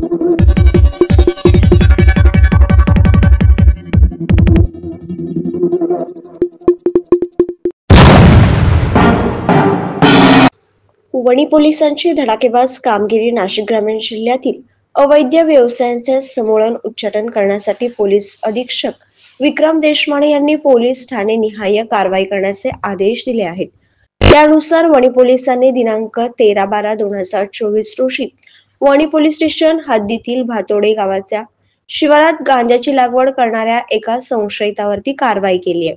वणी पोलिसांची धडाकेबाज कामगिरी नाशिक ग्रामीण जिल्ह्यातील अवैध व्यवसायांचे समूळ उच्चाटन करण्यासाठी पोलीस अधीक्षक विक्रम देशमाने यांनी पोलीस ठाणे निहाय कारवाई करण्याचे आदेश दिले आहेत। त्यानुसार वणी पोलिसांनी दिनांक 13/12/2024 रोजी वणी पोलीस स्टेशन हद्दीतील भातोडे गावाच्या शिवारात गांजाची लागवड करणाऱ्या एका संशयितावरती कारवाई केली आहे।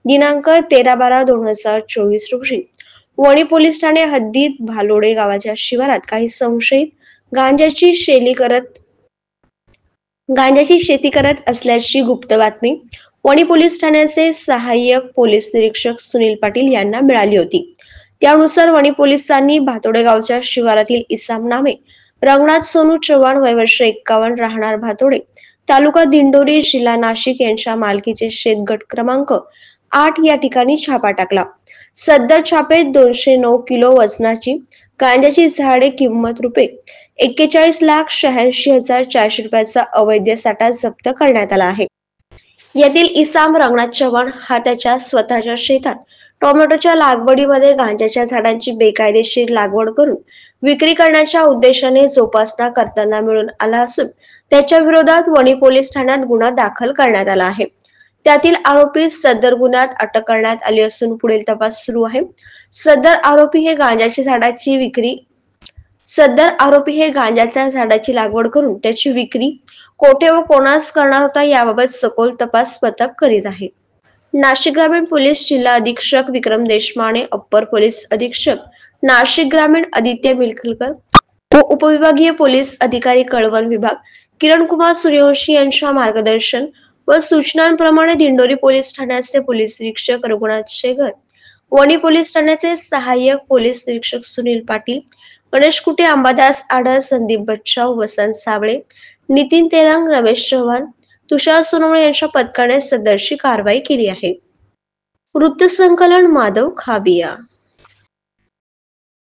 दिनांक 13/12/2024 रोजी वणी पोलीस ठाणे हद्दीत भालोडे गावाच्या शिवारात काही संशयित गांजाची शेती करत असल्याची गुप्त बातमी वणी पोलीस ठाण्याचे सहाय्यक पोलीस निरीक्षक सुनील पाटील यांना मिळाली होती। त्यानुसार वणी पोलिसांनी भातोडे गावच्या शिवारातील इसाम नामे रंगनाथ सोनू चव्हाण वय वर्ष 51 राहणार भातोडे तालुका दिंडोरी जिल्हा नाशिक यांच्या मालकीचे शेत गट क्रमांक 8 या ठिकाणी छापा टाकला। सदर छापेत 209 किलो वजनाची गांजाची झाडे किंमत रुपये 41,86,400 रुपयाचा अवैध साठा जप्त करण्यात आला आहे। यातील इसाम रंगनाथ चव्हाण हा त्याच्या स्वतःच्या शेतात टोमॅटोच्या लागवडीमध्ये गांजाच्या झाडांची बेकायदेशीर लागवड करून विक्री करण्याच्या उद्देशाने जोपासना करताना मिळून आला असून त्याच्या विरोधात वणी पोलीस ठाण्यात गुन्हा दाखल करण्यात आला आहे। त्यातील आरोपी सदर गुन्ह्यात अटक करण्यात आली असून पुढील तपास सुरू आहे। सदर आरोपी हे गांजाच्या झाडाची लागवड करून त्याची विक्री कोठे व कोणास करणार होता याबाबत सखोल तपास पथक करीत आहे। नाशिक ग्रामीण पोलीस जिल्हा अधीक्षक विक्रम देशमाने, अप्पर पोलीस अधीक्षक नाशिक ग्रामीण आदित्य मिलखलकर व उपविभागीय पोलीस अधिकारी कळवण विभाग किरण कुमार सूर्यवंशी यांच्या मार्गदर्शन व सूचनांप्रमाणे दिंडोरी पोलीस ठाण्याचे पोलीस निरीक्षक रघुनाथ शेगर, वणी पोलीस ठाण्याचे सहाय्यक पोलीस निरीक्षक सुनील पाटील, गणेश कुटे, अंबादास आढळ, संदीप बच्चाव, वसंत साबळे, नितीन तेलांग, रमेश चव्हाण, तुषार सोनवणे यांच्या पथकाने सदरची कारवाई केली आहे। वृत्तसंकलन माधव खाबिया।